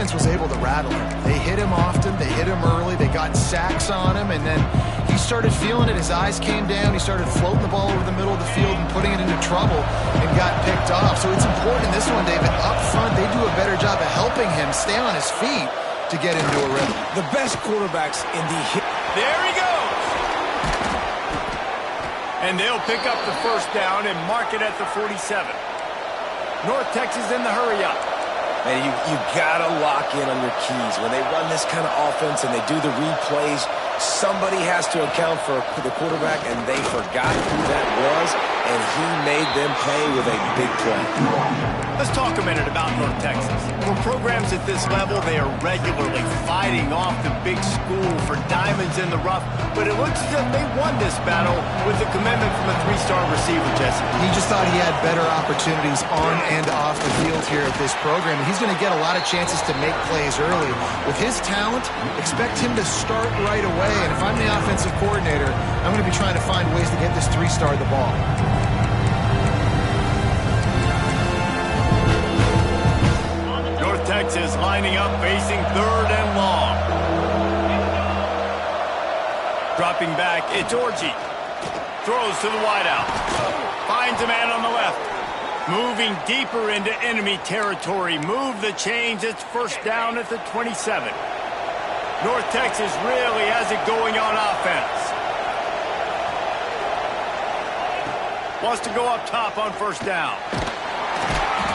defense was able to rattle him. They hit him often, they hit him early, they got sacks on him, and then he started feeling it. His eyes came down, he started floating the ball over the middle of the field and putting it into trouble and got picked off. So it's important in this one, David. Up front, they do a better job of helping him stay on his feet to get into a rhythm. The best quarterbacks in the hit. There he goes! And they'll pick up the first down and mark it at the 47. North Texas in the hurry-up. Man, you got to lock in on your keys. When they run this kind of offense and they do the replays, somebody has to account for the quarterback, and they forgot who that was, and he made them pay with a big play. Let's talk a minute about North Texas. For programs at this level, they are regularly fighting off the big school for diamonds in the rough, but it looks as if they won this battle with the commitment from a three-star receiver, Jesse. He just thought he had better opportunities on and off the field here at this program. He's going to get a lot of chances to make plays early. With his talent, expect him to start right away, and if I'm the offensive coordinator, I'm going to be trying to find ways to get this three-star the ball. Texas lining up, facing 3rd and long. Dropping back, it's Orji. Throws to the wideout. Finds a man on the left. Moving deeper into enemy territory. Move the chains. It's first down at the 27. North Texas really has it going on offense. Wants to go up top on first down.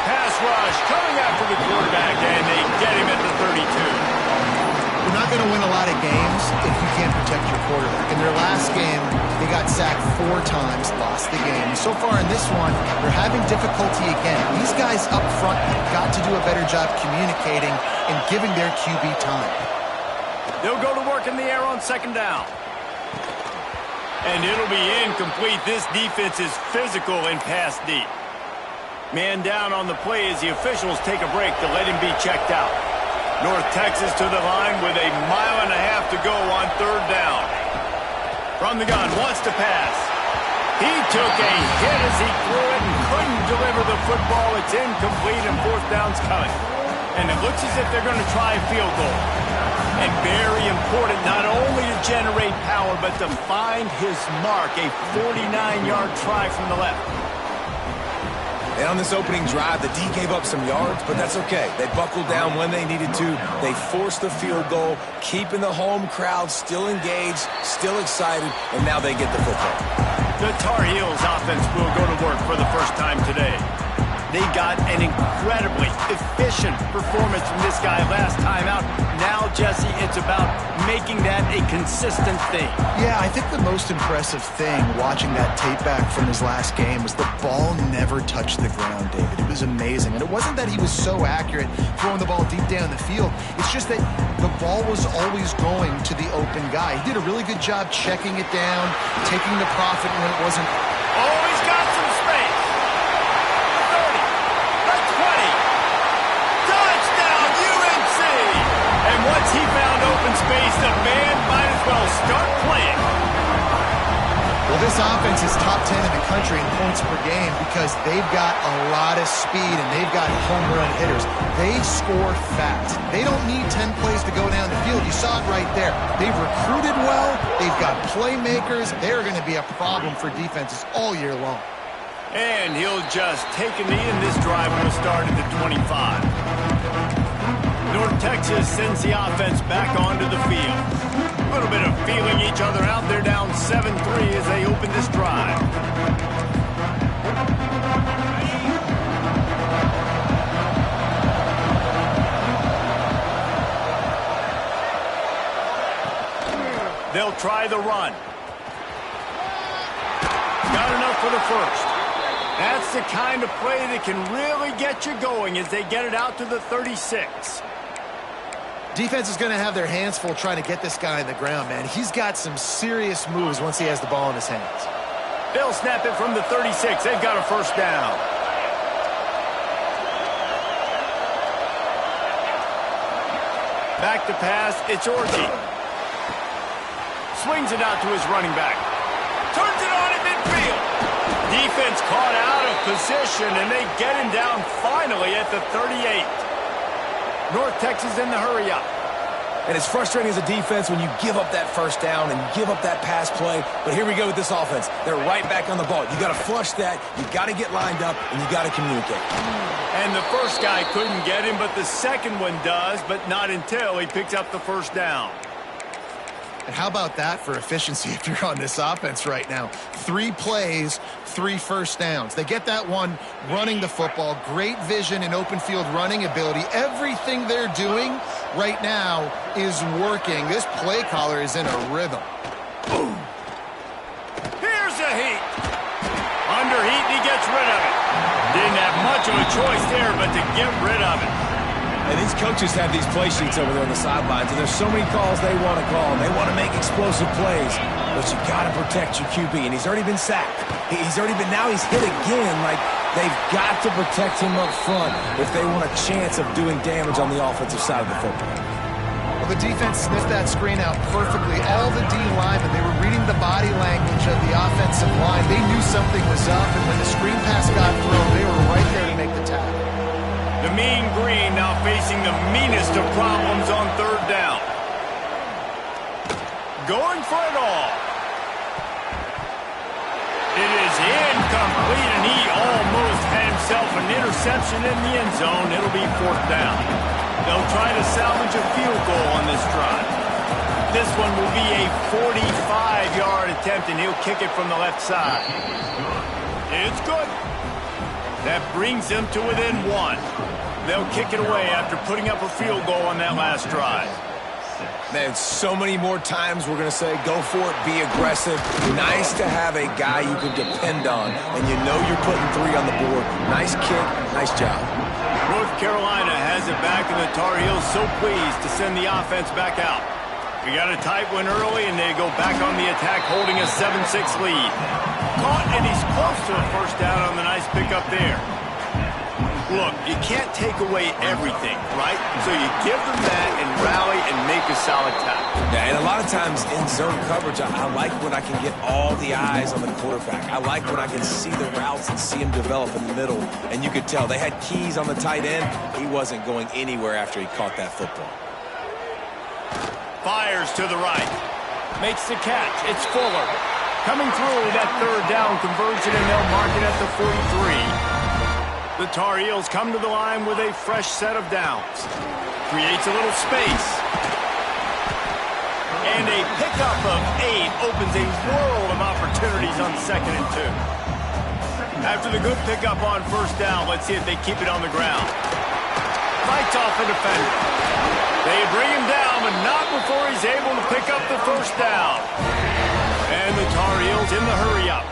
Pass rush coming after the quarterback, and they get him at the 32. You're not going to win a lot of games if you can't protect your quarterback. In their last game, they got sacked 4 times, lost the game. So far in this one, they're having difficulty again. These guys up front have got to do a better job communicating and giving their QB time. They'll go to work in the air on second down. And it'll be incomplete. This defense is physical and pass deep. Man down on the play as the officials take a break to let him be checked out. North Texas to the line with 1.5 miles to go on 3rd down. From the gun, wants to pass. He took a hit as he threw it and couldn't deliver the football. It's incomplete and 4th down's coming. And it looks as if they're going to try a field goal. And very important not only to generate power, but to find his mark. A 49-yard try from the left. And on this opening drive, the D gave up some yards, but that's okay. They buckled down when they needed to. They forced the field goal, keeping the home crowd still engaged, still excited, and now they get the football. The Tar Heels offense will go to work for the first time today. They got an incredibly efficient performance from this guy last time out. Now, Jesse, it's about making that a consistent thing. Yeah, I think the most impressive thing watching that tape back from his last game was the ball never touched the ground, David. It was amazing. And it wasn't that he was so accurate throwing the ball deep down the field. It's just that the ball was always going to the open guy. He did a really good job checking it down, taking the profit when it wasn't. Oh, he's got some space. 30, the 20. Touchdown, UNC! And once he found open space, the band might as well start playing. Well, this offense is top 10 in the country in points per game because they've got a lot of speed and they've got home run hitters. They score fast. They don't need 10 plays to go down the field. You saw it right there. They've recruited well. They've got playmakers. They're going to be a problem for defenses all year long. And he'll just take a knee, and this drive will start at the 25. North Texas sends the offense back onto the field. A little bit of feeling each other out. They're down 7-3 as they open this drive. They'll try the run. Got enough for the first. That's the kind of play that can really get you going as they get it out to the 36. Defense is going to have their hands full trying to get this guy on the ground, man. He's got some serious moves once he has the ball in his hands. They'll snap it from the 36. They've got a first down. Back to pass. It's Orji. Swings it out to his running back. Turns it on at midfield. Defense caught out of position, and they get him down finally at the 38. North Texas in the hurry-up. And it's frustrating as a defense when you give up that first down and give up that pass play. But here we go with this offense. They're right back on the ball. You got to flush that. You got to get lined up, and you got to communicate. And the first guy couldn't get him, but the second one does, but not until he picks up the first down. And how about that for efficiency if you're on this offense right now? 3 plays, 3 first downs. They get that one running the football. Great vision and open field running ability. Everything they're doing right now is working. This play caller is in a rhythm. Boom. Here's a heat. Under heat, and he gets rid of it. Didn't have much of a choice there, but to get rid of it. And these coaches have these play sheets over there on the sidelines, and there's so many calls they want to call. They want to make explosive plays, but you got to protect your QB, and he's already been sacked. Now he's hit again. Like, they've got to protect him up front if they want a chance of doing damage on the offensive side of the football. Well, the defense sniffed that screen out perfectly. All the D linemen, they were reading the body language of the offensive line. They knew something was up, and when the screen pass got thrown, they were right there to make the tackle. The mean green now facing the meanest of problems on third down. Going for it all. It is incomplete, and he almost had himself an interception in the end zone. It'll be fourth down. They'll try to salvage a field goal on this drive. This one will be a 45-yard attempt, and he'll kick it from the left side. It's good. That brings them to within 1. They'll kick it away after putting up a field goal on that last drive. Man, so many more times we're going to say, go for it, be aggressive. Nice to have a guy you can depend on, and you know you're putting 3 on the board. Nice kick, nice job. North Carolina has it back, and the Tar Heels so pleased to send the offense back out. We got a tight one early, and they go back on the attack, holding a 7-6 lead. Caught, and he's close to a first down on the nice pickup there. Look, you can't take away everything, right? So you give them that and rally and make a solid tackle. Yeah, and a lot of times in zone coverage, I like when I can get all the eyes on the quarterback. I like when I can see the routes and see him develop in the middle. And you could tell they had keys on the tight end. He wasn't going anywhere after he caught that football. Fires to the right. Makes the catch. It's Fuller. Coming through that third down conversion, and they'll mark it at the 43. The Tar Heels come to the line with a fresh set of downs. Creates a little space. And a pickup of 8 opens a world of opportunities on 2nd and 2. After the good pickup on first down, let's see if they keep it on the ground. Fights off a defender. They bring him down, but not before he's able to pick up the first down. And the Tar Heels in the hurry-up.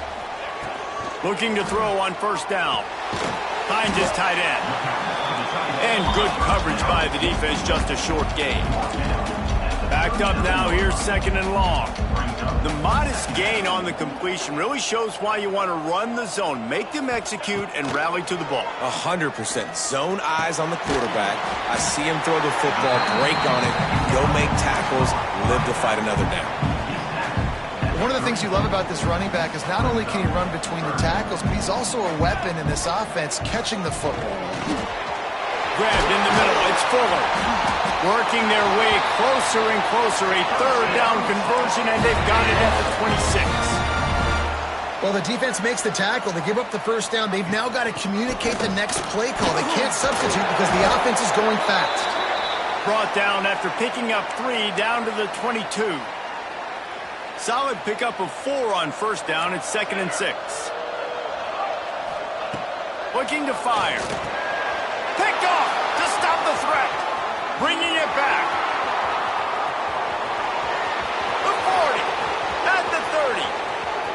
Looking to throw on first down. Finds his tight end. And good coverage by the defense, just a short gain. Backed up now, here's 2nd and long. The modest gain on the completion really shows why you want to run the zone. Make them execute and rally to the ball. 100%. Zone eyes on the quarterback. I see him throw the football, break on it, go make tackles, live to fight another down. One of the things you love about this running back is not only can he run between the tackles, but he's also a weapon in this offense, catching the football. Grabbed in the middle, it's Fuller. Working their way closer and closer, a third down conversion, and they've got it at the 26. Well, the defense makes the tackle. They give up the first down. They've now got to communicate the next play call. They can't substitute because the offense is going fast. Brought down after picking up 3 down to the 22. Solid pickup of 4 on first down. It's 2nd and 6. Looking to fire. Picked off to stop the threat. Bringing it back. The 40. At the 30.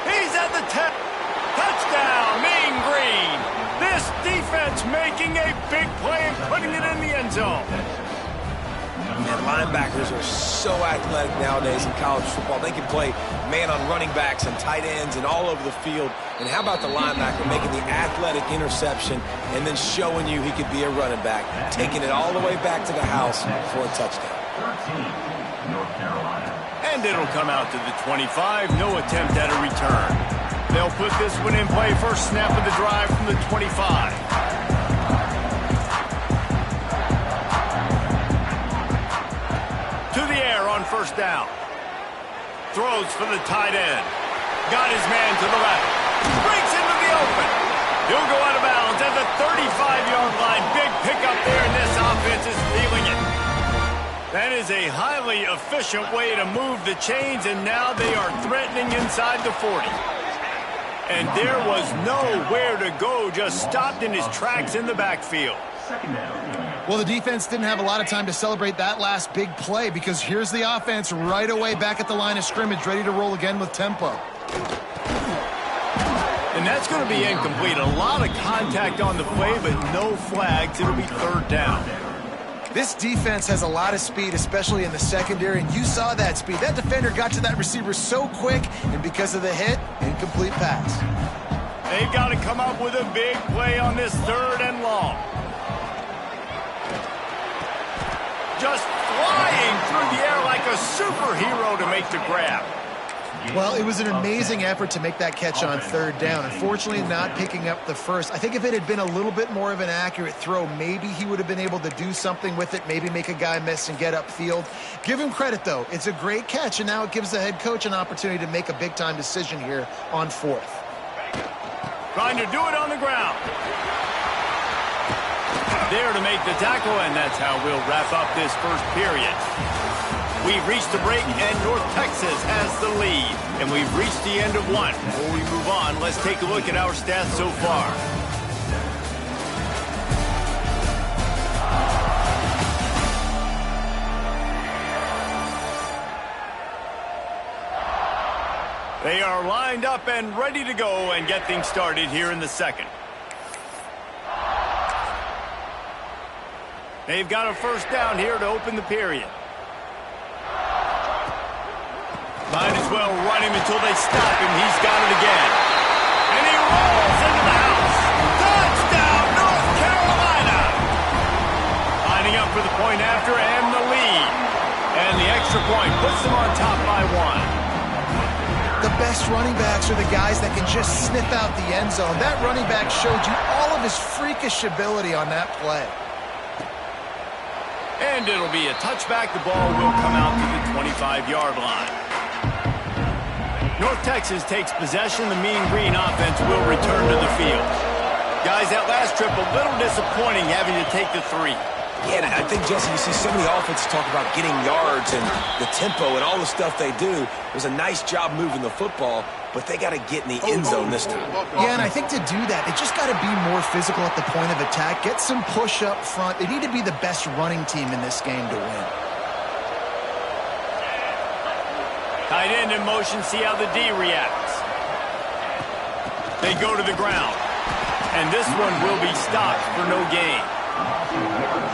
He's at the 10. Touchdown, Mean Green. This defense making a big play and putting it in the end zone. And linebackers are so athletic nowadays in college football. They can play man on running backs and tight ends and all over the field. And how about the linebacker making the athletic interception and then showing you he could be a running back, taking it all the way back to the house for a touchdown. And it'll come out to the 25. No attempt at a return. They'll put this one in play. First snap of the drive from the 25. first down. Throws for the tight end. Got his man to the left. Breaks into the open. He'll go out of bounds at the 35-yard line. Big pickup there, and this offense is feeling it. That is a highly efficient way to move the chains, and now they are threatening inside the 40. And there was nowhere to go, just stopped in his tracks in the backfield. Well, the defense didn't have a lot of time to celebrate that last big play because here's the offense right away back at the line of scrimmage, ready to roll again with tempo. And that's going to be incomplete. A lot of contact on the play, but no flags. It'll be third down. This defense has a lot of speed, especially in the secondary, and you saw that speed. That defender got to that receiver so quick, and because of the hit, incomplete pass. They've got to come up with a big play on this third and long. Just flying through the air like a superhero to make the grab. Well, it was an amazing effort to make that catch on third down. Unfortunately, not picking up the first. I think if it had been a little bit more of an accurate throw, maybe he would have been able to do something with it, maybe make a guy miss and get upfield. Give him credit, though. It's a great catch, and now it gives the head coach an opportunity to make a big-time decision here on fourth. Trying to do it on the ground. There to make the tackle, and that's how we'll wrap up this first period. We've reached the break, and North Texas has the lead. And we've reached the end of one. Before we move on, let's take a look at our stats so far. They are lined up and ready to go and get things started here in the second. They've got a first down here to open the period. Might as well run him until they stop him. He's got it again. And he rolls into the house. Touchdown, North Carolina! Lining up for the point after and the lead. And the extra point puts them on top by one. The best running backs are the guys that can just sniff out the end zone. That running back showed you all of his freakish ability on that play. And it'll be a touchback. The ball will come out to the 25-yard line. North Texas takes possession. The Mean Green offense will return to the field. Guys, that last trip a little disappointing having to take the 3. Yeah, and I think, Jesse, you see so many offenses talk about getting yards and the tempo and all the stuff they do. It was a nice job moving the football, but they got to get in the end zone this time. Yeah, and I think to do that, they just got to be more physical at the point of attack. Get some push up front. They need to be the best running team in this game to win. Tight end in motion, see how the D reacts. They go to the ground. And this one will be stopped for no gain.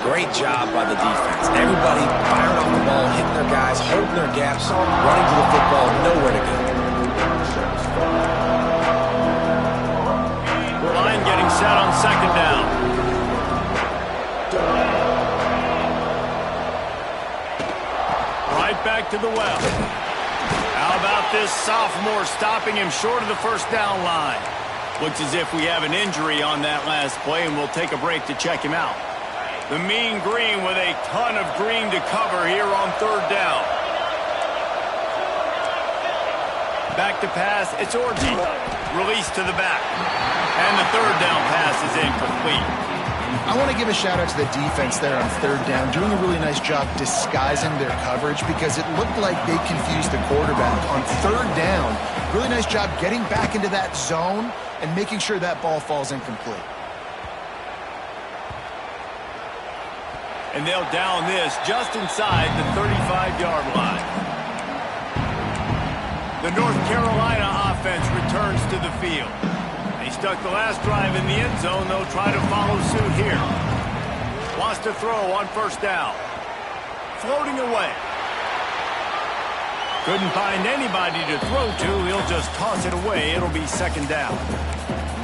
Great job by the defense. Everybody firing off the ball, hitting their guys, holding their gaps, running to the football, nowhere to go. Line getting set on second down. Right back to the well. How about this sophomore stopping him short of the first down line? Looks as if we have an injury on that last play, and we'll take a break to check him out. The Mean Green with a ton of green to cover here on third down. Back to pass, it's Orji. Release to the back. And the third down pass is incomplete. I want to give a shout out to the defense there on third down, doing a really nice job disguising their coverage because it looked like they confused the quarterback on third down. Really nice job getting back into that zone and making sure that ball falls incomplete. And they'll down this just inside the 35-yard line. The North Carolina offense returns to the field. They stuck the last drive in the end zone. They'll try to follow suit here. Wants to throw on first down. Floating away. Couldn't find anybody to throw to. He'll just toss it away. It'll be second down.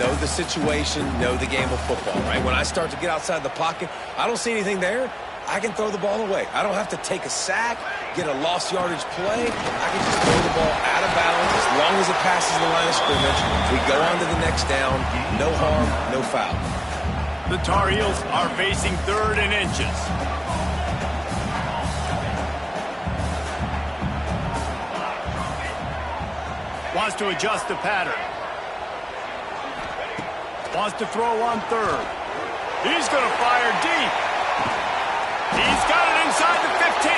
Know the situation, know the game of football, right? When I start to get outside the pocket, I don't see anything there, I can throw the ball away. I don't have to take a sack, get a lost yardage play. I can just throw the ball out of bounds as long as it passes the line of scrimmage. We go on to the next down. No harm, no foul. The Tar Heels are facing third and inches. Wants to adjust the pattern. Wants to throw on third. He's going to fire deep. He's got it inside the 15.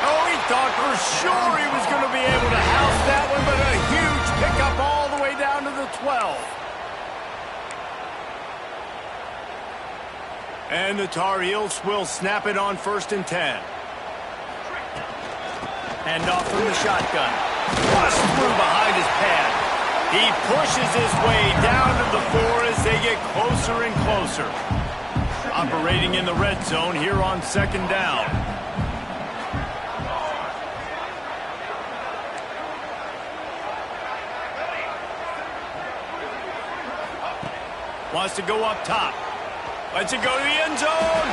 Oh, he thought for sure he was going to be able to house that one, but a huge pickup all the way down to the 12. And the Tar Heels will snap it on 1st and 10. Hand off from the shotgun. Bust through behind his pad. He pushes his way down to the 4 as they get closer and closer. Operating in the red zone here on 2nd down. Wants to go up top. Lets it go to the end zone.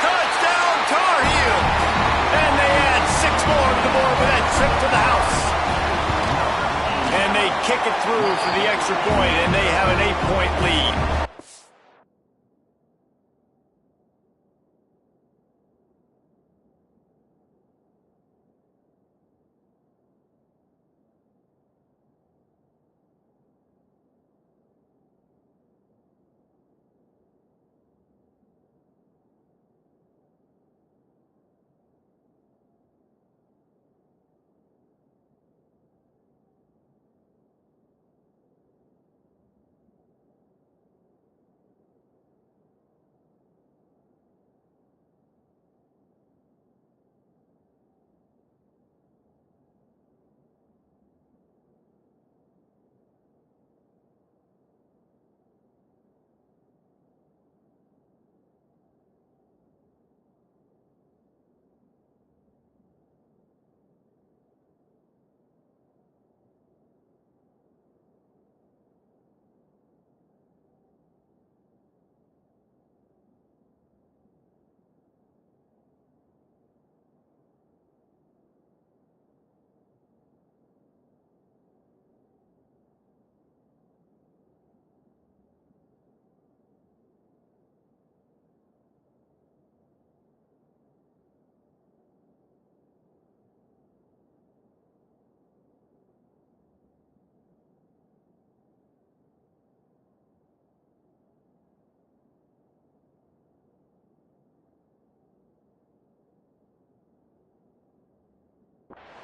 Touchdown, Tar Heels. And they add 6 more to the board with that trip to the house. And they kick it through for the extra point, and they have an 8-point lead.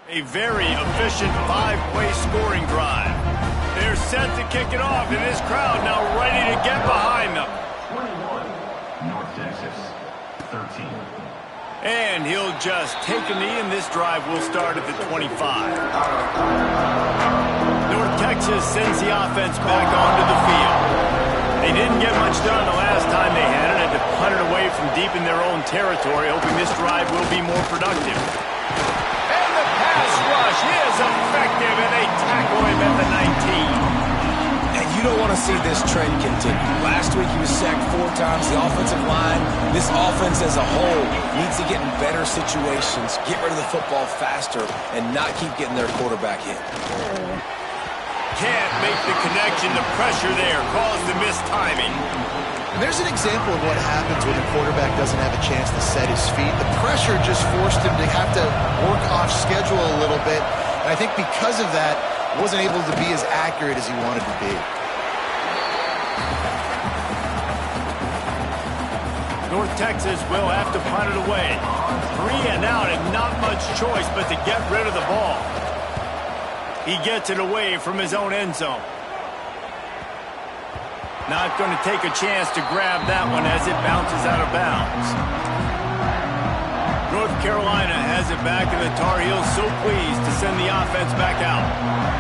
A very efficient 5-play scoring drive. They're set to kick it off, and this crowd now ready to get behind them. 21, North Texas, 13. And he'll just take a knee, and this drive will start at the 25. North Texas sends the offense back onto the field. They didn't get much done the last time they had it, had to punt it away from deep in their own territory, hoping this drive will be more productive. Rush is effective, and they tackle him at the 19. And you don't want to see this trend continue. Last week he was sacked 4 times. The offensive line, this offense as a whole, needs to get in better situations, get rid of the football faster, and not keep getting their quarterback hit. Can't make the connection. The pressure there caused the missed timing. And there's an example of what happens when the quarterback doesn't have a chance to set his feet. The pressure just forced him to have to work off schedule a little bit. And I think because of that, wasn't able to be as accurate as he wanted to be. North Texas will have to punt it away. 3 and out, and not much choice but to get rid of the ball. He gets it away from his own end zone. Not going to take a chance to grab that one as it bounces out of bounds. North Carolina has it back, and the Tar Heels so pleased to send the offense back out.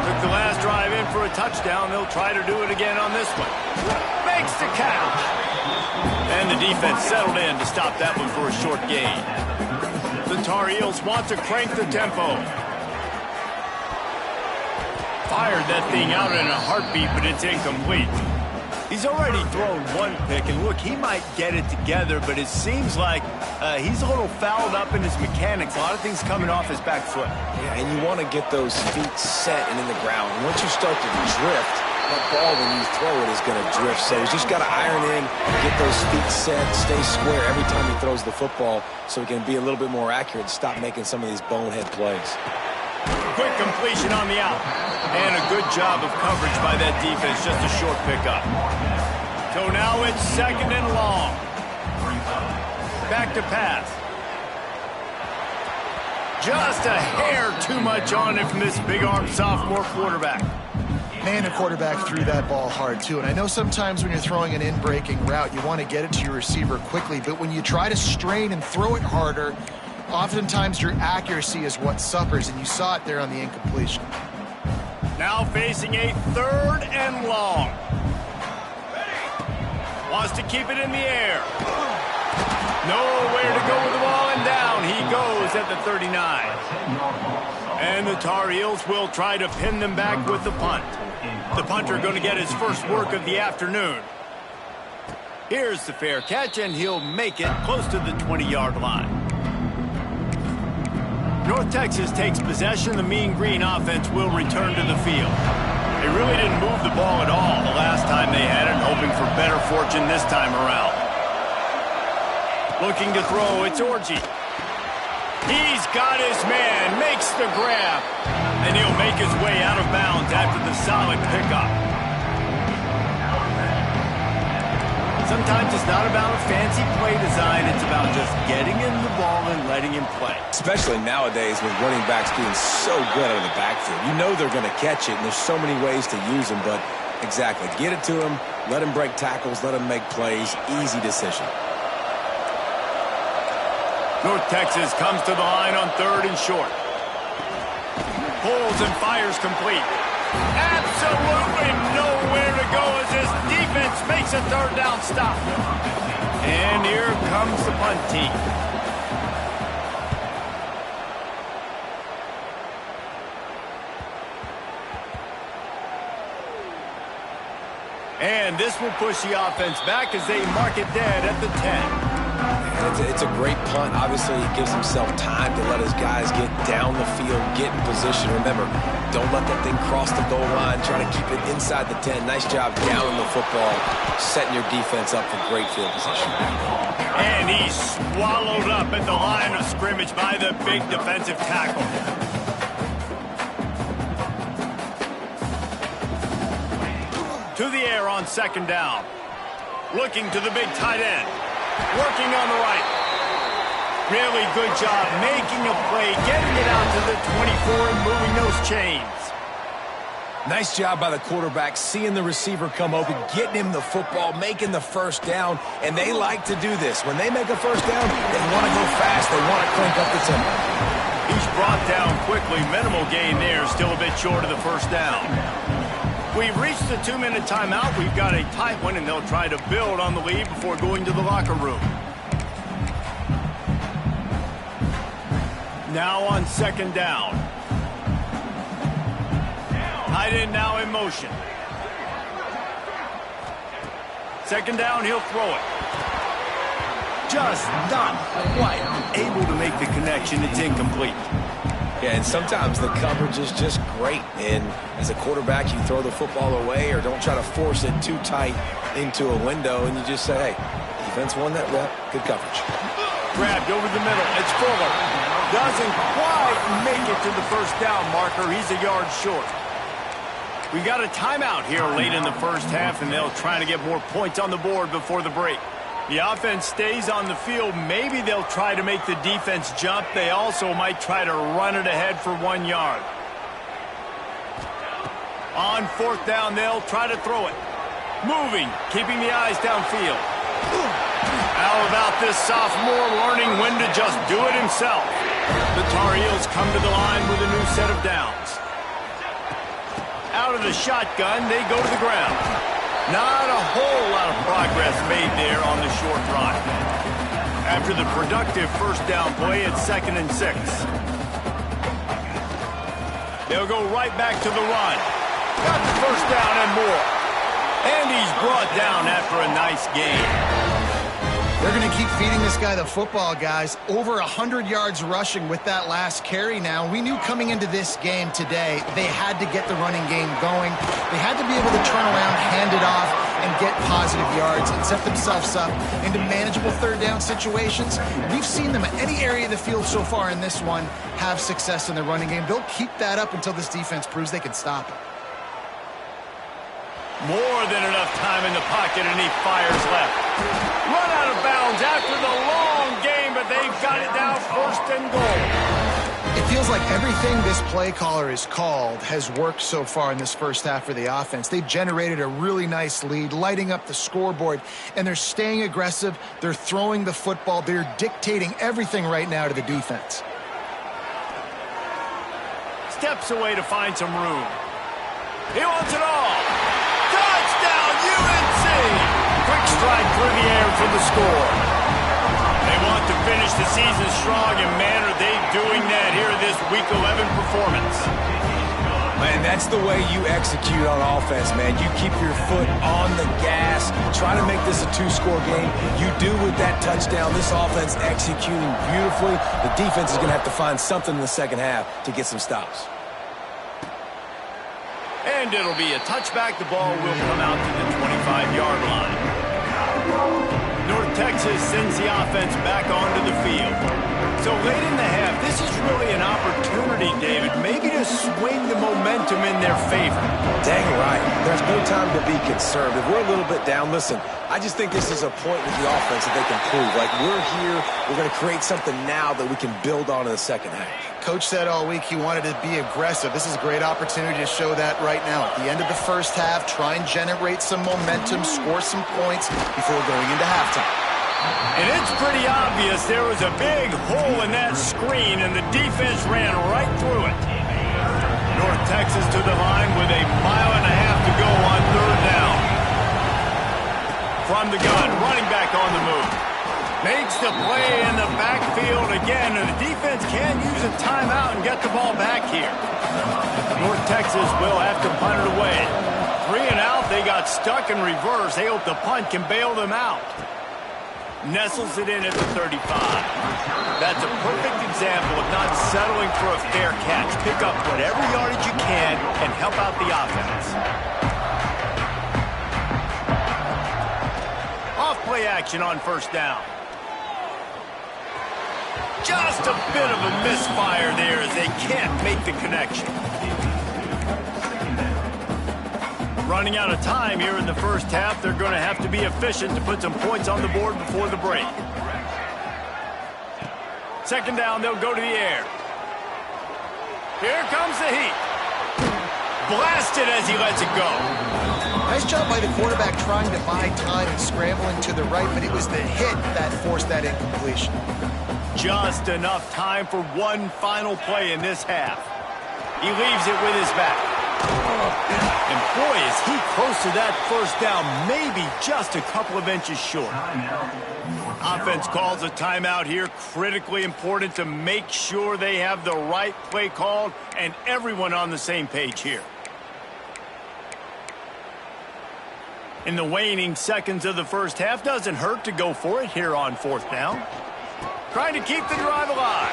Took the last drive in for a touchdown. They'll try to do it again on this one. Makes the catch. And the defense settled in to stop that one for a short gain. The Tar Heels want to crank the tempo. Fired that thing out in a heartbeat, but it's incomplete. He's already thrown 1 pick, and look, he might get it together, but it seems like he's a little fouled up in his mechanics. A lot of things coming off his back foot. Yeah, and you want to get those feet set and in the ground. And once you start to drift, that ball, when you throw it, is going to drift. So he's just got to iron in, get those feet set, stay square every time he throws the football so he can be a little bit more accurate and stop making some of these bonehead plays. quick completion on the out. And a good job of coverage by that defense, just a short pickup. So now it's 2nd and long. Back to pass. Just a hair too much on it from this big-armed sophomore quarterback. Man, the quarterback threw that ball hard, too. And I know sometimes when you're throwing an in-breaking route, you want to get it to your receiver quickly. But when you try to strain and throw it harder, oftentimes your accuracy is what suffers. And you saw it there on the incompletion. Now facing a 3rd and long. Wants to keep it in the air. Nowhere to go with the ball, and down he goes at the 39. And the Tar Heels will try to pin them back with the punt. The punter going to get his first work of the afternoon. Here's the fair catch, and he'll make it close to the 20-yard line. North Texas takes possession. The Mean Green offense will return to the field. They really didn't move the ball at all the last time they had it, hoping for better fortune this time around. Looking to throw, it's Orji. He's got his man, makes the grab, and he'll make his way out of bounds after the solid pickup. Sometimes it's not about a fancy play design, it's about just getting him the ball and letting him play. Especially nowadays with running backs being so good out of the backfield. You know they're going to catch it, and there's so many ways to use them, but exactly, get it to him, let him break tackles, let him make plays, easy decision. North Texas comes to the line on 3rd and short. Pulls and fires complete. Absolutely nowhere to go as this defense makes a 3rd down stop. And here comes the punt team. And this will push the offense back as they mark it dead at the 10. It's a great punt. Obviously, he gives himself time to let his guys get down the field, get in position. Remember, don't let that thing cross the goal line. Try to keep it inside the 10. Nice job down in the football, setting your defense up for great field position. And he's swallowed up at the line of scrimmage by the big defensive tackle. To the air on 2nd down. Looking to the big tight end. Working on the right. Really good job making a play, getting it out to the 24 and moving those chains. Nice job by the quarterback, seeing the receiver come open, getting him the football, making the 1st down, and they like to do this. When they make a 1st down, they want to go fast, they want to crank up the tempo. He's brought down quickly. Minimal gain there, still a bit short of the 1st down. We've reached the 2-minute timeout. We've got a tight one, and they'll try to build on the lead before going to the locker room. Now on 2nd down. Tight end now in motion. 2nd down, he'll throw it. Just not quite able to make the connection. It's incomplete. Yeah, and sometimes the coverage is just great. And as a quarterback, you throw the football away or don't try to force it too tight into a window, and you just say, hey, defense won that rep. Good coverage. Grabbed over the middle. It's Fuller. Doesn't quite make it to the 1st down marker. He's a yard short. We got a timeout here late in the 1st half, and they'll try to get more points on the board before the break. The offense stays on the field. Maybe they'll try to make the defense jump. They also might try to run it ahead for 1 yard. On 4th down, they'll try to throw it. Moving, keeping the eyes downfield. How about this sophomore learning when to just do it himself? The Tar Heels come to the line with a new set of downs. Out of the shotgun, they go to the ground. Not a whole lot of progress made there on the short run. After the productive 1st down play, it's 2nd and 6. They'll go right back to the run. Got the 1st down and more. And he's brought down after a nice gain. They're going to keep feeding this guy the football, guys. Over 100 yards rushing with that last carry now. We knew coming into this game today, they had to get the running game going. They had to be able to turn around, hand it off, and get positive yards and set themselves up into manageable third down situations. We've seen them at any area of the field so far in this one have success in the running game. They'll keep that up until this defense proves they can stop it. More than enough time in the pocket, and he fires left. Run out of bounds after the long game, but they've got it down first and goal. It feels like everything this play caller has called has worked so far in this first half for the offense. They've generated a really nice lead, lighting up the scoreboard, and they're staying aggressive. They're throwing the football. They're dictating everything right now to the defense. Steps away to find some room. He wants it all. Touchdown, UNC! Quick strike through the air for the score. They want to finish the season strong, and man, are they doing that here in this Week 11 performance. Man, that's the way you execute on offense, man. You keep your foot on the gas, try to make this a two-score game. You do with that touchdown. This offense executing beautifully. The defense is going to have to find something in the second half to get some stops. And it'll be a touchback. The ball will come out to the 25-yard line. North Texas sends the offense back onto the field. So late in the half, this is really an opportunity, David, maybe to swing the momentum in their favor. Dang right. There's no time to be conservative. We're a little bit down. Listen, I just think this is a point with the offense that they can prove. Like, we're here, we're going to create something now that we can build on in the second half. Coach said all week he wanted to be aggressive. This is a great opportunity to show that right now. At the end of the first half, try and generate some momentum, score some points before going into halftime. And it's pretty obvious there was a big hole in that screen, and the defense ran right through it. North Texas to the line with a mile and a half to go on third down. From the gun, running back on the move. Makes the play in the backfield again, and the defense can use a timeout and get the ball back here. North Texas will have to punt it away. 3 and out, they got stuck in reverse. They hope the punt can bail them out. Nestles it in at the 35. That's a perfect example of not settling for a fair catch. Pick up whatever yardage you can and help out the offense. Off play action on first down. Just a bit of a misfire there as they can't make the connection. Running out of time here in the first half, they're going to have to be efficient to put some points on the board before the break. Second down, they'll go to the air. Here comes the heat. Blasted as he lets it go. Nice job by the quarterback trying to buy time and scrambling to the right, but it was the hit that forced that incompletion. Just enough time for one final play in this half. He leaves it with his back. And boy, is he close to that first down, maybe just a couple of inches short. Offense calls a timeout here. Critically important to make sure they have the right play called and everyone on the same page here. In the waning seconds of the first half, doesn't hurt to go for it here on fourth down. Trying to keep the drive alive.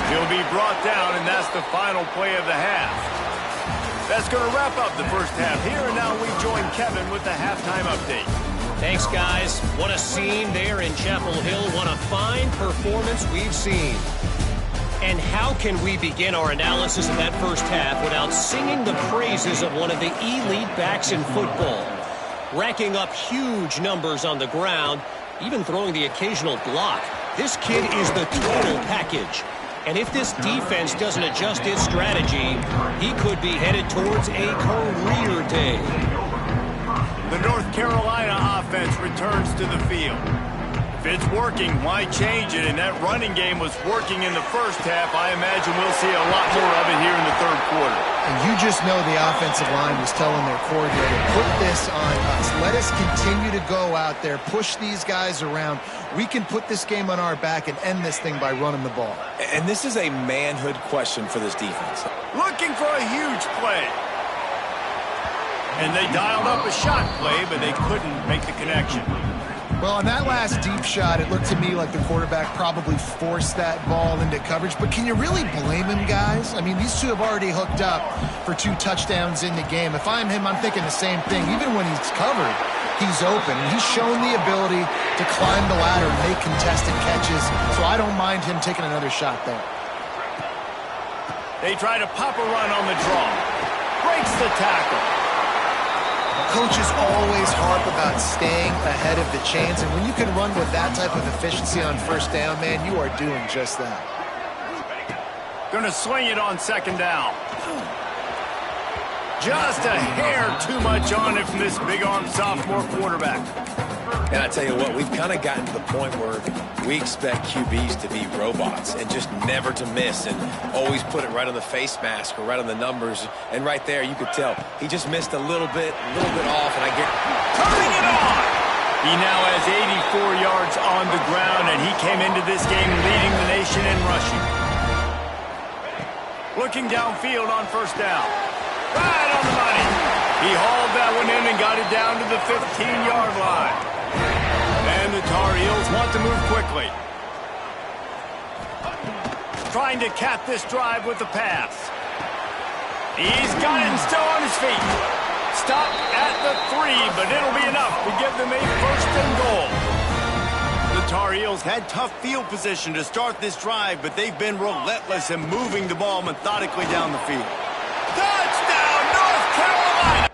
He'll be brought down, and that's the final play of the half. That's going to wrap up the first half here, and now we join Kevin with the halftime update. Thanks, guys. What a scene there in Chapel Hill. What a fine performance we've seen. And how can we begin our analysis of that first half without singing the praises of one of the elite backs in football? Racking up huge numbers on the ground, even throwing the occasional block. This kid is the total package. And if this defense doesn't adjust its strategy, he could be headed towards a career day. The North Carolina offense returns to the field. If it's working, why change it? And that running game was working in the first half. I imagine we'll see a lot more of it here in the third quarter. And you just know the offensive line was telling their coordinator, put this on us. Let us continue to go out there, push these guys around. We can put this game on our back and end this thing by running the ball. And this is a manhood question for this defense. Looking for a huge play. And they dialed up a shot play, but they couldn't make the connection. Well, on that last deep shot, it looked to me like the quarterback probably forced that ball into coverage. But can you really blame him, guys? I mean, these two have already hooked up for 2 touchdowns in the game. If I'm him, I'm thinking the same thing. Even when he's covered, he's open. He's shown the ability to climb the ladder and make contested catches. So I don't mind him taking another shot there. They try to pop a run on the draw. Breaks the tackle. Coaches always harp about staying ahead of the chains, and when you can run with that type of efficiency on first down, man, you are doing just that. Gonna swing it on second down. Just a hair too much on it from this big-arm sophomore quarterback. And I tell you what, we've kind of gotten to the point where we expect QBs to be robots and just never to miss and always put it right on the face mask or right on the numbers. And right there, you could tell he just missed a little bit off, and I get turning it on. He now has 84 yards on the ground, and he came into this game leading the nation in rushing. Looking downfield on first down. Right on the money. He hauled that one in and got it down to the 15-yard line. And the Tar Heels want to move quickly. Trying to cap this drive with the pass. He's got it and still on his feet. Stop at the 3, but it'll be enough to give them a first and goal. The Tar Heels had tough field position to start this drive, but they've been relentless in moving the ball methodically down the field. Touchdown, North Carolina!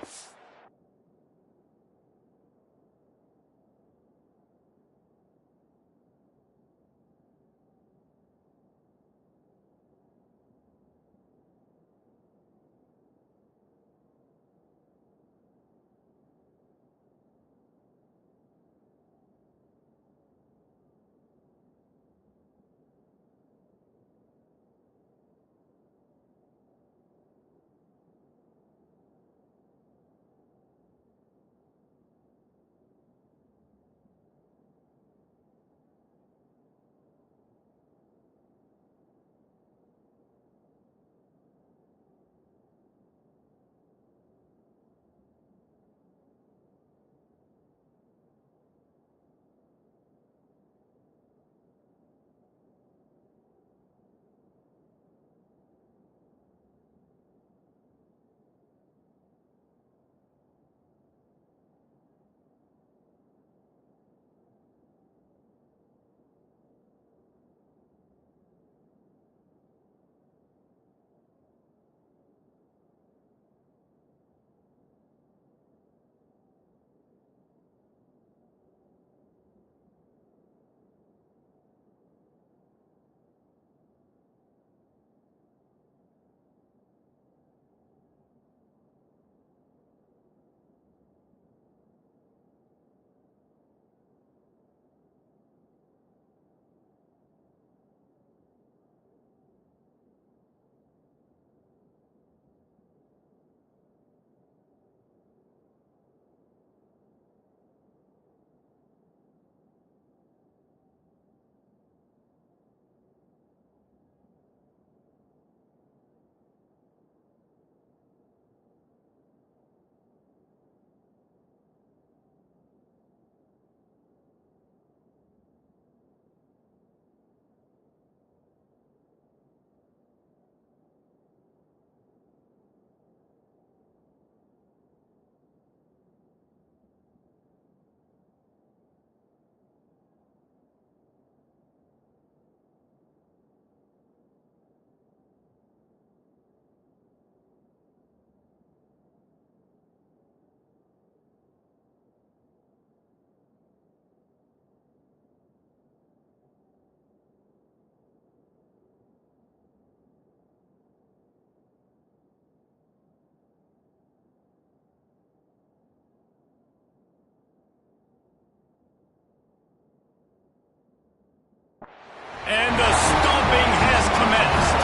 And the stomping has commenced.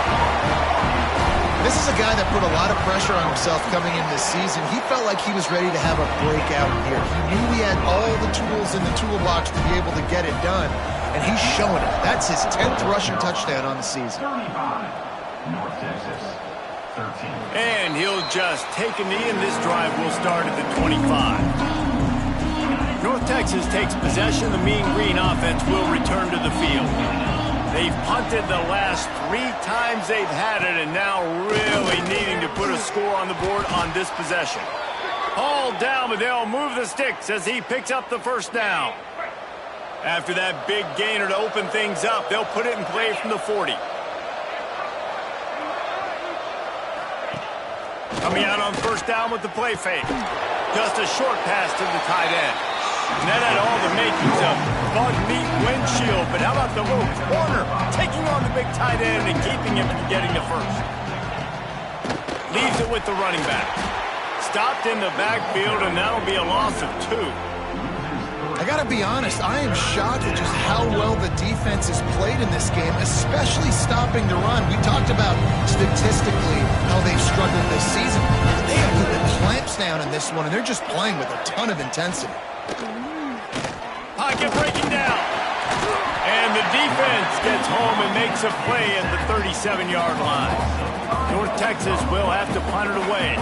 This is a guy that put a lot of pressure on himself coming in this season. He felt like he was ready to have a breakout year. He knew he had all the tools in the toolbox to be able to get it done, and he's showing it. That's his 10th rushing touchdown on the season. 35, North Texas, 13. And he'll just take a knee, and this drive will start at the 25. North Texas takes possession. The Mean Green offense will return to the field. They've punted the last 3 times they've had it, and now really needing to put a score on the board on this possession. Hauled down, but they'll move the sticks as he picks up the first down. After that big gainer to open things up, they'll put it in play from the 40. Coming out on first down with the play fake. Just a short pass to the tight end. And that had all the makings of bug meat windshield. But how about the little corner taking on the big tight end and keeping him from getting the first? Leaves it with the running back. Stopped in the backfield, and that'll be a loss of 2. I got to be honest, I am shocked at just how well the defense has played in this game, especially stopping the run. We talked about statistically how they've struggled this season. But they have put the clamps down in this one, and they're just playing with a ton of intensity. Pocket breaking down. And the defense gets home and makes a play at the 37-yard line. North Texas will have to punt it away.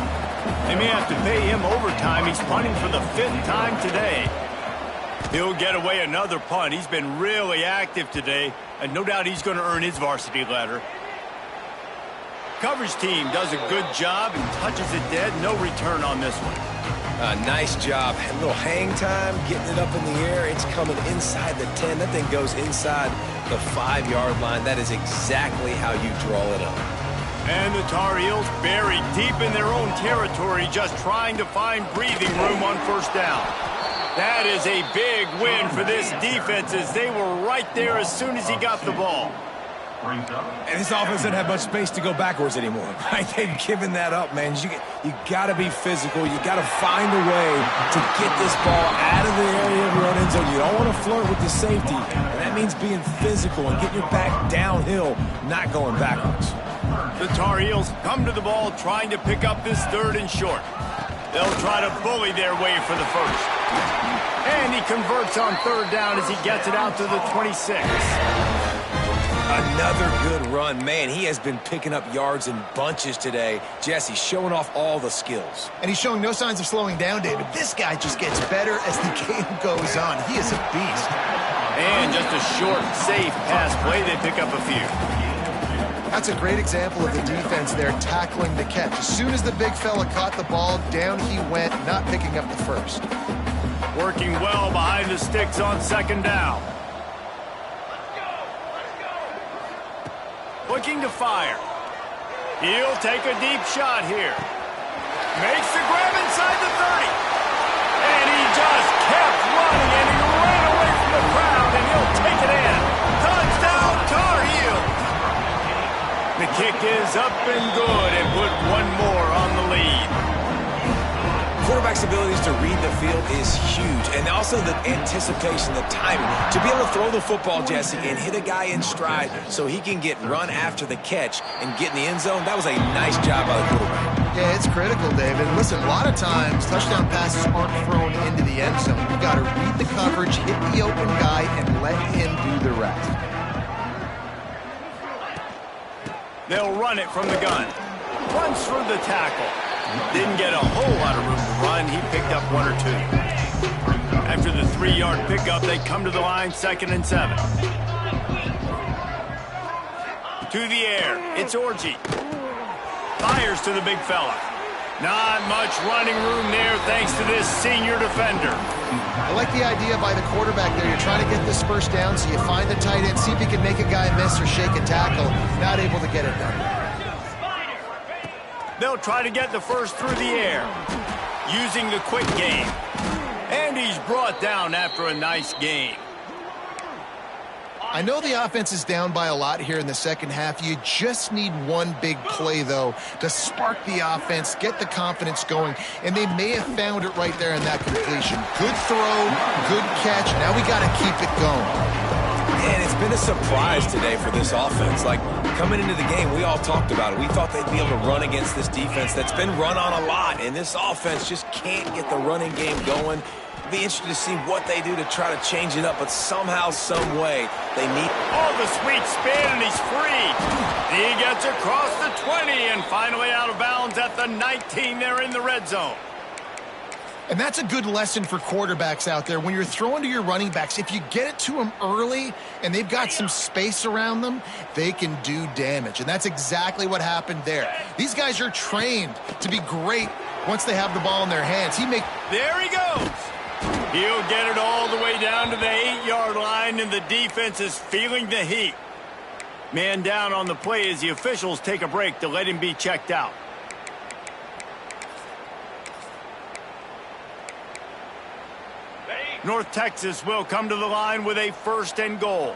They may have to pay him overtime. He's punting for the 5th time today. He'll get away another punt. He's been really active today, and no doubt he's going to earn his varsity letter. Coverage team does a good job and touches it dead. No return on this one. Nice job. A little hang time, getting it up in the air. It's coming inside the 10. That thing goes inside the 5-yard line. That is exactly how you draw it up. And the Tar Heels buried deep in their own territory, just trying to find breathing room on first down. That is a big win for this defense, as they were right there as soon as he got the ball. And this offense doesn't have much space to go backwards anymore, right? They've given that up, man. You got to be physical. You got to find a way to get this ball out of the area of your own end zone. You don't want to flirt with the safety, and that means being physical and getting your back downhill, not going backwards. The Tar Heels come to the ball trying to pick up this 3rd and short. They'll try to bully their way for the first. And he converts on 3rd down as he gets it out to the 26. Another good run. Man, he has been picking up yards in bunches today. Jesse showing off all the skills. And he's showing no signs of slowing down, David. This guy just gets better as the game goes on. He is a beast. And just a short, safe pass play. They pick up a few. That's a great example of the defense there tackling the catch. As soon as the big fella caught the ball, down he went, not picking up the first. Working well behind the sticks on 2nd down. Looking to fire. He'll take a deep shot here. Makes the grab inside the 30. And he just kept running, and he ran away from the crowd, and he'll take it in. Touchdown, Tar Heels. The kick is up and good, and put one more on the lead. Quarterback's abilities to read the field is huge, and also the anticipation, the timing. To be able to throw the football, Jesse, and hit a guy in stride so he can get run after the catch and get in the end zone, that was a nice job by the quarterback. Yeah, it's critical, David. Listen, a lot of times touchdown passes aren't thrown into the end zone. You've got to read the coverage, hit the open guy, and let him do the rest. They'll run it from the gun. Runs through the tackle. Didn't get a whole lot of room to run. He picked up 1 or 2. After the 3-yard pickup, they come to the line, 2nd and 7. To the air. It's Orji. Fires to the big fella. Not much running room there thanks to this senior defender. I like the idea by the quarterback there. You're trying to get this first down, so you find the tight end, see if he can make a guy miss or shake a tackle. Not able to get it done. They'll try to get the first through the air, using the quick game. And he's brought down after a nice game. I know the offense is down by a lot here in the second half. You just need one big play, though, to spark the offense, get the confidence going, and they may have found it right there in that completion. Good throw, good catch. Now we got to keep it going. And it's been a surprise today for this offense. Like, coming into the game, we all talked about it. We thought they'd be able to run against this defense that's been run on a lot, and this offense just can't get the running game going. Be interested to see what they do to try to change it up, but somehow, some way, they need... Oh, the sweet spin, and he's free. He gets across the 20 and finally out of bounds at the 19. They're in the red zone. And that's a good lesson for quarterbacks out there. When you're throwing to your running backs, if you get it to them early and they've got some space around them, they can do damage. And that's exactly what happened there. These guys are trained to be great once they have the ball in their hands. There he goes. He'll get it all the way down to the 8-yard line, and the defense is feeling the heat. Man down on the play as the officials take a break to let him be checked out. North Texas will come to the line with a 1st and goal.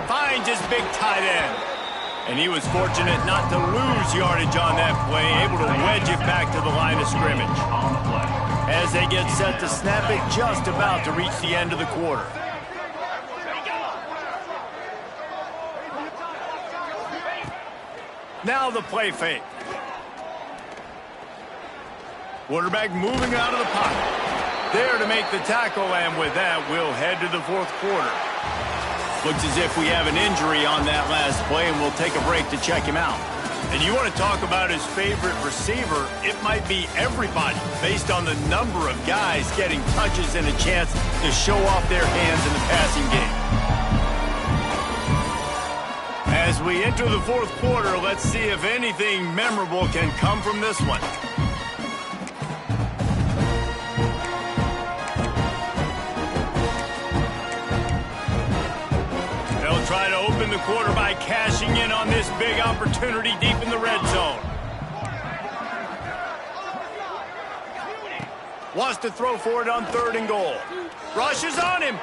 Finds his big tight end. And he was fortunate not to lose yardage on that play, able to wedge it back to the line of scrimmage. As they get set to snap it, just about to reach the end of the quarter. Now the play fake. Quarterback moving out of the pocket. There to make the tackle, and with that, we'll head to the 4th quarter. Looks as if we have an injury on that last play, and we'll take a break to check him out. And you want to talk about his favorite receiver, it might be everybody, based on the number of guys getting touches and a chance to show off their hands in the passing game. As we enter the 4th quarter, let's see if anything memorable can come from this one. Try to open the quarter by cashing in on this big opportunity deep in the red zone. Wants to throw for it on 3rd and goal. Rushes on him.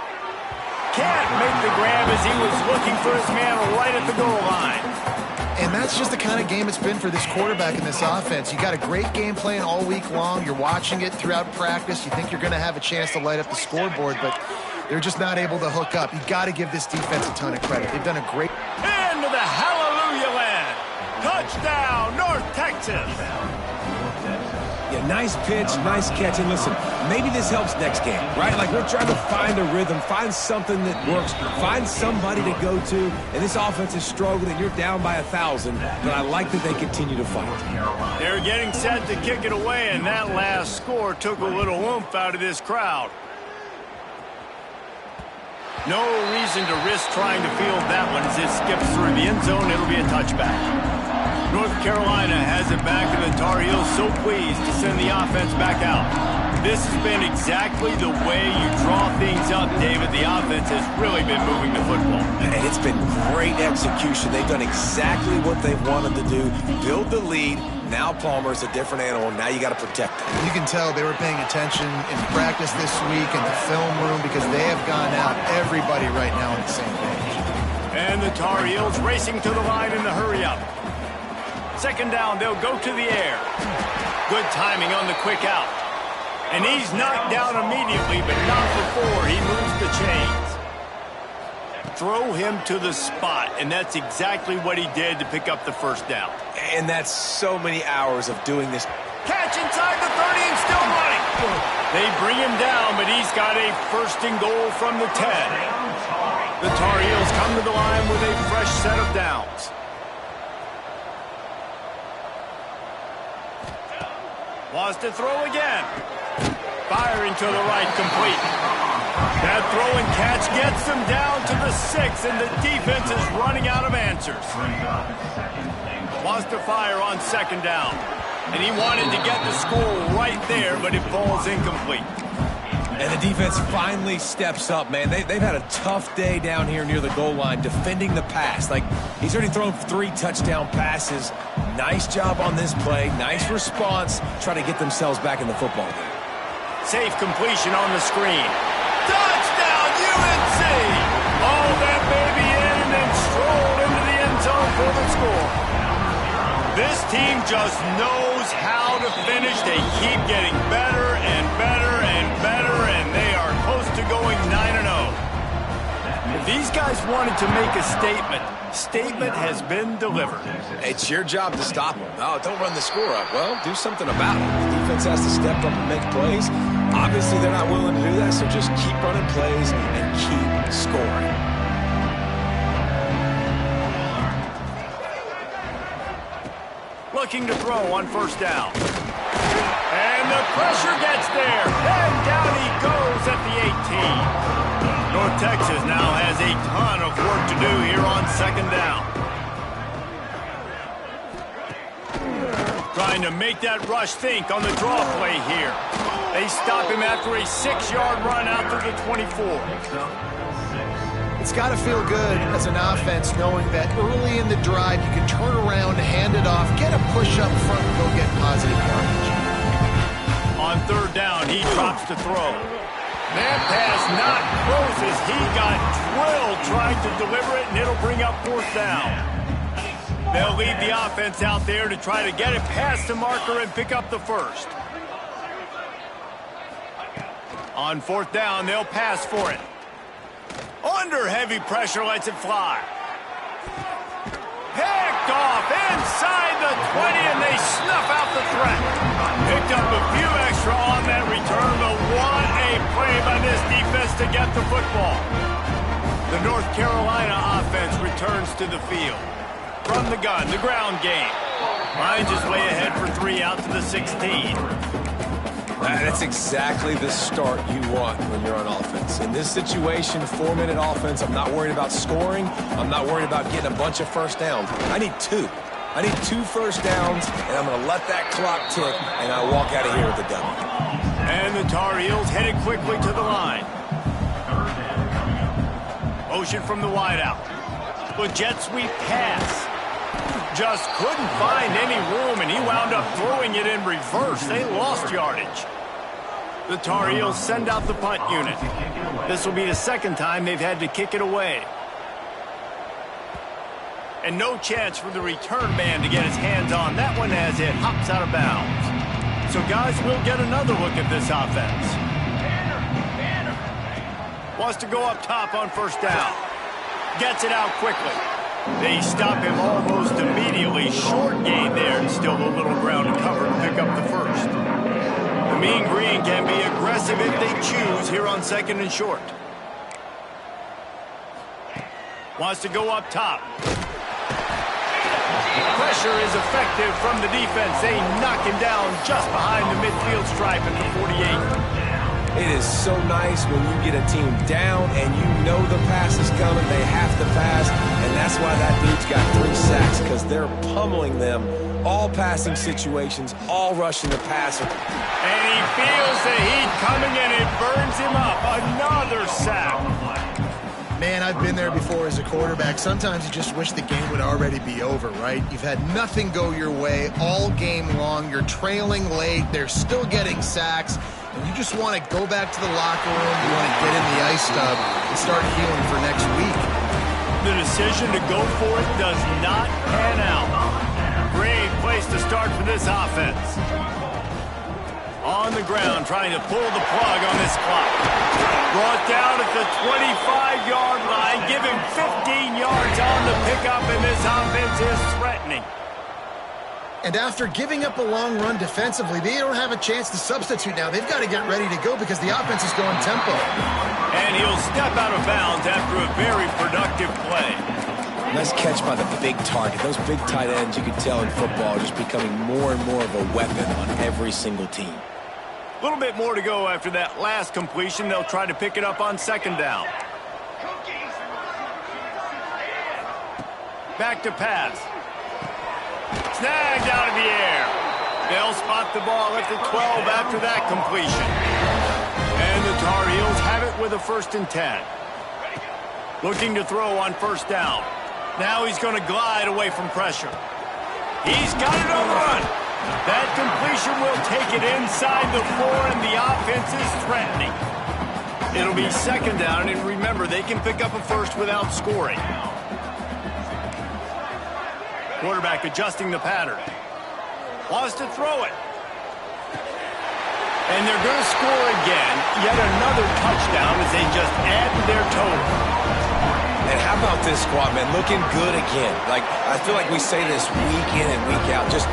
Can't make the grab as he was looking for his man right at the goal line. And that's just the kind of game it's been for this quarterback in this offense. You got a great game plan all week long. You're watching it throughout practice. You think you're going to have a chance to light up the scoreboard, but they're just not able to hook up. You got to give this defense a ton of credit. They've done a great... Into the hallelujah land. Touchdown, North Texas. Yeah, nice pitch, nice catch. And listen, maybe this helps next game, right? Like, we're trying to find a rhythm, find something that works, find somebody to go to. And this offense is struggling. You're down by 1,000, but I like that they continue to fight. They're getting set to kick it away, and that last score took a little oomph out of this crowd. No reason to risk trying to field that one as it skips through the end zone. It'll be a touchback. North Carolina has it back, and the Tar Heels so pleased to send the offense back out. This has been exactly the way you draw things up, David. The offense has really been moving the football. And it's been great execution. They've done exactly what they've wanted to do. Build the lead. Now Palmer's a different animal. Now you got to protect him. You can tell they were paying attention in practice this week in the film room because they have gone out, everybody right now on the same page. And the Tar Heels racing to the line in the hurry-up. 2nd down, they'll go to the air. Good timing on the quick out. And he's knocked down immediately, but not before he moves the chains. Throw him to the spot, and that's exactly what he did to pick up the 1st down. And that's so many hours of doing this. Catch inside the 30 and still running. They bring him down, but he's got a 1st and goal from the 10. The Tar Heels come to the line with a fresh set of downs. Wants to throw again. Firing to the right, complete. That throw and catch gets them down to the 6, and the defense is running out of answers. Wants to fire on 2nd down. And he wanted to get the score right there, but it falls incomplete. And the defense finally steps up, man. They've had a tough day down here near the goal line defending the pass. Like, he's already thrown 3 touchdown passes. Nice job on this play. Nice response. Try to get themselves back in the football game. Safe completion on the screen. Touchdown, UNC! All that baby in and then strolled into the end zone for the score. This team just knows how to finish. They keep getting better and better and better, and they are close to going 9-0. If these guys wanted to make a statement has been delivered. It's your job to stop them. Oh, don't run the score up. Well, do something about it. The defense has to step up and make plays. Obviously, they're not willing to do that, so just keep running plays and keep scoring. looking to throw on first down. And the pressure gets there. And down he goes at the 18. North Texas now has a ton of work to do here on second down. Trying to make that rush think on the draw play here. They stop him after a 6-yard run out to the 24. It's got to feel good as an offense knowing that early in the drive you can turn around, hand it off, get a push up front, and go get positive yardage. On third down, he drops to throw. That pass not close as he got drilled trying to deliver it, and it'll bring up fourth down. They'll lead the offense out there to try to get it past the marker and pick up the first. On fourth down, they'll pass for it. Under heavy pressure, lets it fly. Picked off inside the 20, and they snuff out the threat. Picked up a few extra on that return, but what a play by this defense to get the football. The North Carolina offense returns to the field. From the gun, the ground game. Finds his way ahead for 3 out to the 16. That's exactly the start you want when you're on offense. In this situation, 4-minute offense, I'm not worried about scoring. I'm not worried about getting a bunch of first downs. I need 2. I need 2 first downs, and I'm going to let that clock tick, and I walk out of here with a W. And the Tar Heels headed quickly to the line. Motion from the wideout. The jet sweep pass. Just couldn't find any room, and he wound up throwing it in reverse. They lost yardage. The Tar Heels send out the punt unit. This will be the second time they've had to kick it away. And no chance for the return man to get his hands on that one as it hops out of bounds. So, guys, we'll get another look at this offense. Wants to go up top on first down. Gets it out quickly. They stop him almost immediately. Short gain there, and still a little ground to cover to pick up the first. The Mean Green can be aggressive if they choose here on second and short. Wants to go up top. Pressure is effective from the defense. They knock him down just behind the midfield stripe at the 48. It is so nice when you get a team down and you know the pass is coming, they have to pass, and that's why that dude's got 3 sacks, because they're pummeling them, all passing situations, all rushing the passer. And he feels the heat coming, and it burns him up. Another sack. Man, I've been there before as a quarterback. Sometimes you just wish the game would already be over, right? You've had nothing go your way all game long. You're trailing late. They're still getting sacks. And you just want to go back to the locker room. You want to get in the ice tub and start healing for next week. The decision to go for it does not pan out. Great place to start for this offense. On the ground, trying to pull the plug on this clock. Brought down at the 25-yard line. Give him 15 yards on the pickup, and this offense is threatening. And after giving up a long run defensively, they don't have a chance to substitute now. They've got to get ready to go because the offense is going tempo. And he'll step out of bounds after a very productive play. Nice catch by the big target. Those big tight ends, you can tell in football, are just becoming more and more of a weapon on every single team. A little bit more to go after that last completion. They'll try to pick it up on second down. Back to pass. Snagged out of the air. They'll spot the ball at the 12 after that completion. And the Tar Heels have it with a 1st and 10. Looking to throw on first down. Now he's going to glide away from pressure. He's got it overrun. That completion will take it inside the 4, and the offense is threatening. It'll be second down, and remember, they can pick up a first without scoring. Quarterback adjusting the pattern. Wants to throw it. And they're going to score again. Yet another touchdown as they just add to their total. And how about this squad, man? Looking good again. Like, I feel like we say this week in and week out. Just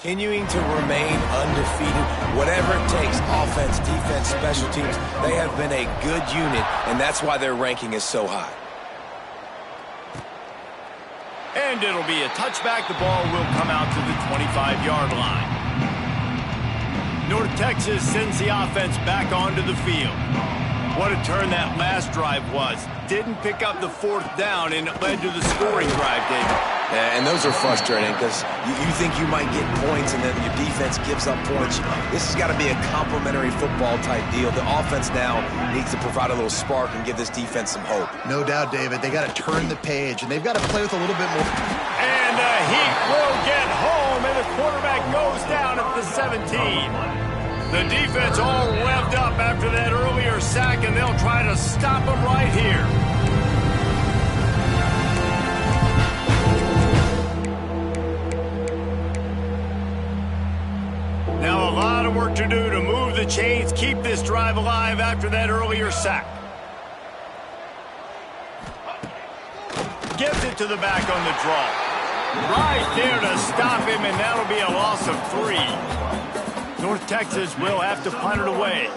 Continuing to remain undefeated, whatever it takes, offense, defense, special teams, they have been a good unit, and that's why their ranking is so high. And it'll be a touchback. The ball will come out to the 25-yard line. North Texas sends the offense back onto the field. What a turn that last drive was. Didn't pick up the 4th down, and it led to the scoring drive, David. Yeah, and those are frustrating because you think you might get points and then your defense gives up points. This has got to be a complementary football type deal. The offense now needs to provide a little spark and give this defense some hope. No doubt, David. They got to turn the page, and they've got to play with a little bit more. And the Heat will get home, and the quarterback goes down at the 17. The defense all revved up after that earlier sack, and they'll try to stop him right here. Now a lot of work to do to move the chains, keep this drive alive after that earlier sack. Gives it to the back on the draw. Right there to stop him, and that'll be a loss of 3. North Texas will have to punt it away.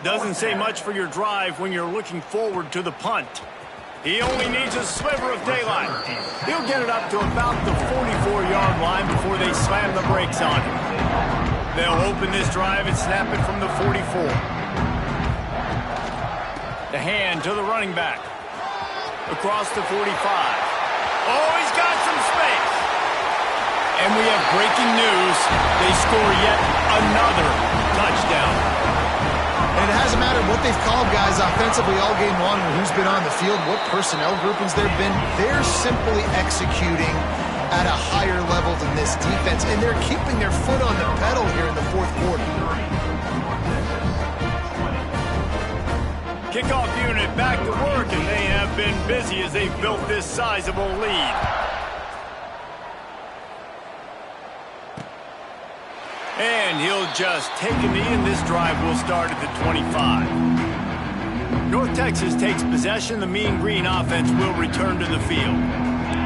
Doesn't say much for your drive when you're looking forward to the punt. He only needs a sliver of daylight. He'll get it up to about the 44-yard line before they slam the brakes on him. They'll open this drive and snap it from the 44. The hand to the running back. Across the 45. Oh, he's got some space. And we have breaking news. They score yet another touchdown. And it hasn't mattered what they've called guys offensively all game long or who's been on the field, what personnel groupings there have been. They're simply executing at a higher level than this defense, and they're keeping their foot on the pedal here in the 4th quarter. Kickoff unit back to work, and they have been busy as they've built this sizable lead. And he'll just take a knee, and this drive will start at the 25. North Texas takes possession. The Mean Green offense will return to the field.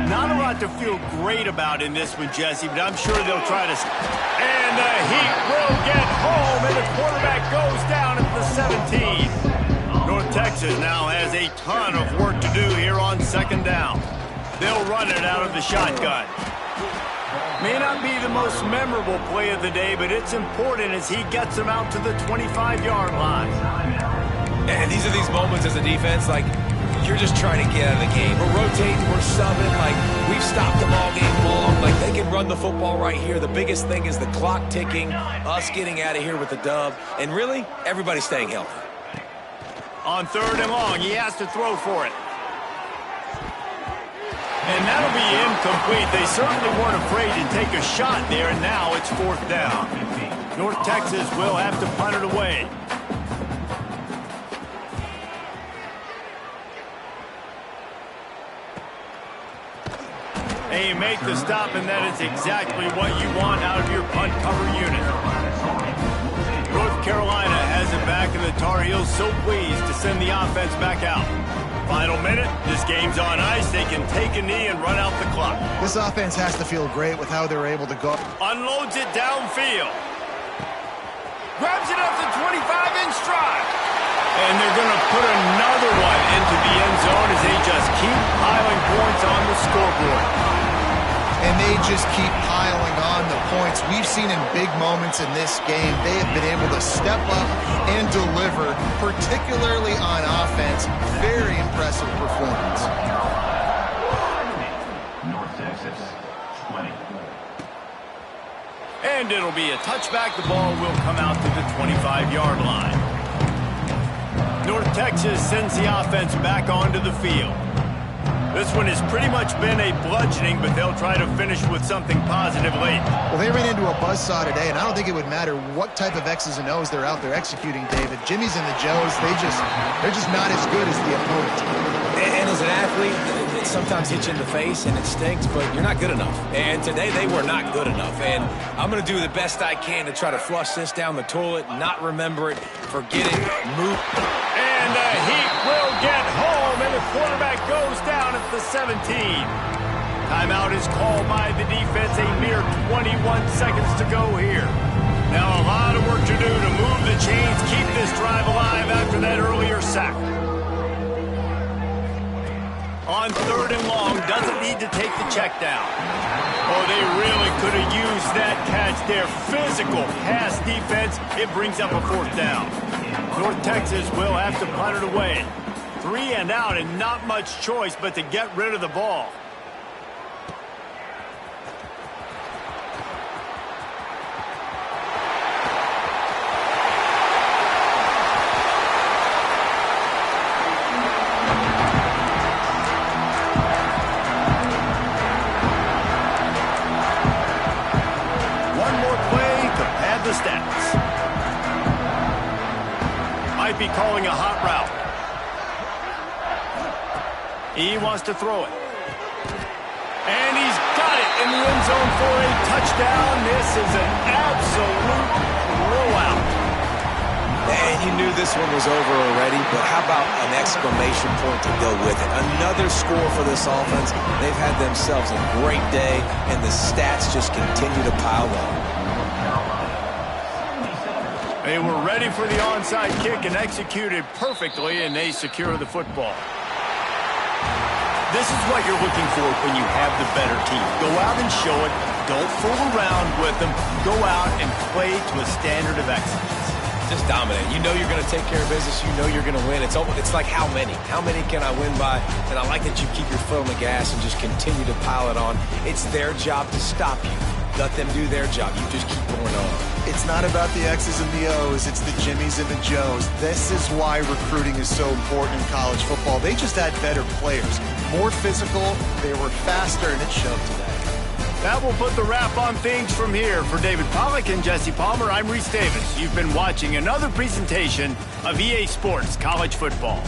Not a lot to feel great about in this one, Jesse, but I'm sure they'll try to... And the Heat will get home, and the quarterback goes down at the 17. North Texas now has a ton of work to do here on 2nd down. They'll run it out of the shotgun. May not be the most memorable play of the day, but it's important as he gets them out to the 25-yard line. And these are these moments as a defense, like, you're just trying to get out of the game. We're rotating, we're subbing, like, we've stopped them all game long. Like, they can run the football right here. The biggest thing is the clock ticking, us getting out of here with the dub, and really, everybody staying healthy. On 3rd and long, he has to throw for it. And that'll be incomplete. They certainly weren't afraid to take a shot there, and now it's 4th down. North Texas will have to punt it away. And you make the stop, and that is exactly what you want out of your punt cover unit. North Carolina has it back, and the Tar Heels so pleased to send the offense back out. Final minute, this game's on ice. They can take a knee and run out the clock. This offense has to feel great with how they're able to go. Unloads it downfield. Grabs it up to 25 in stride. And they're going to put another one into the end zone as they just keep piling points on the scoreboard. And they just keep piling on the points. We've seen in big moments in this game, they have been able to step up and deliver, particularly on offense. Very impressive performance. North Texas, 20. And it'll be a touchback. The ball will come out to the 25-yard line. North Texas sends the offense back onto the field. This one has pretty much been a bludgeoning, but they'll try to finish with something positive late. Well, they ran into a buzzsaw today, and I don't think it would matter what type of X's and O's they're out there executing, David. Jimmy's and the Joes, they're just not as good as the opponent. And as an athlete, it sometimes hits you in the face and it stinks, but you're not good enough. And today they were not good enough. And I'm going to do the best I can to try to flush this down the toilet, not remember it, forget it, move. And the Heat will get home, and the quarterback goes down at the 17. Timeout is called by the defense. A mere 21 seconds to after that earlier sack. On 3rd and long, doesn't need to take the check down. Oh, they really could have used that catch there. Physical pass defense. It brings up a 4th down. North Texas will have to punt it away. 3 and out and not much choice but to get rid of the ball. The stats. Might be calling a hot route. He wants to throw it. And he's got it in the end zone for a touchdown. This is an absolute blowout. And you knew this one was over already, but how about an exclamation point to go with it? Another score for this offense. They've had themselves a great day, and the stats just continue to pile up. They were ready for the onside kick and executed perfectly, and they secure the football. This is what you're looking for when you have the better team. Go out and show it. Don't fool around with them. Go out and play to a standard of excellence. Just dominate. You know you're going to take care of business. You know you're going to win. It's like how many? How many can I win by? And I like that you keep your foot on the gas and just continue to pile it on. It's their job to stop you. Let them do their job. You just keep going on. It's not about the X's and the O's. It's the Jimmies and the Joes. This is why recruiting is so important in college football. They just had better players. More physical. They were faster, and it showed today. That will put the wrap on things from here. For David Pollack and Jesse Palmer, I'm Reese Davis. You've been watching another presentation of EA Sports College Football.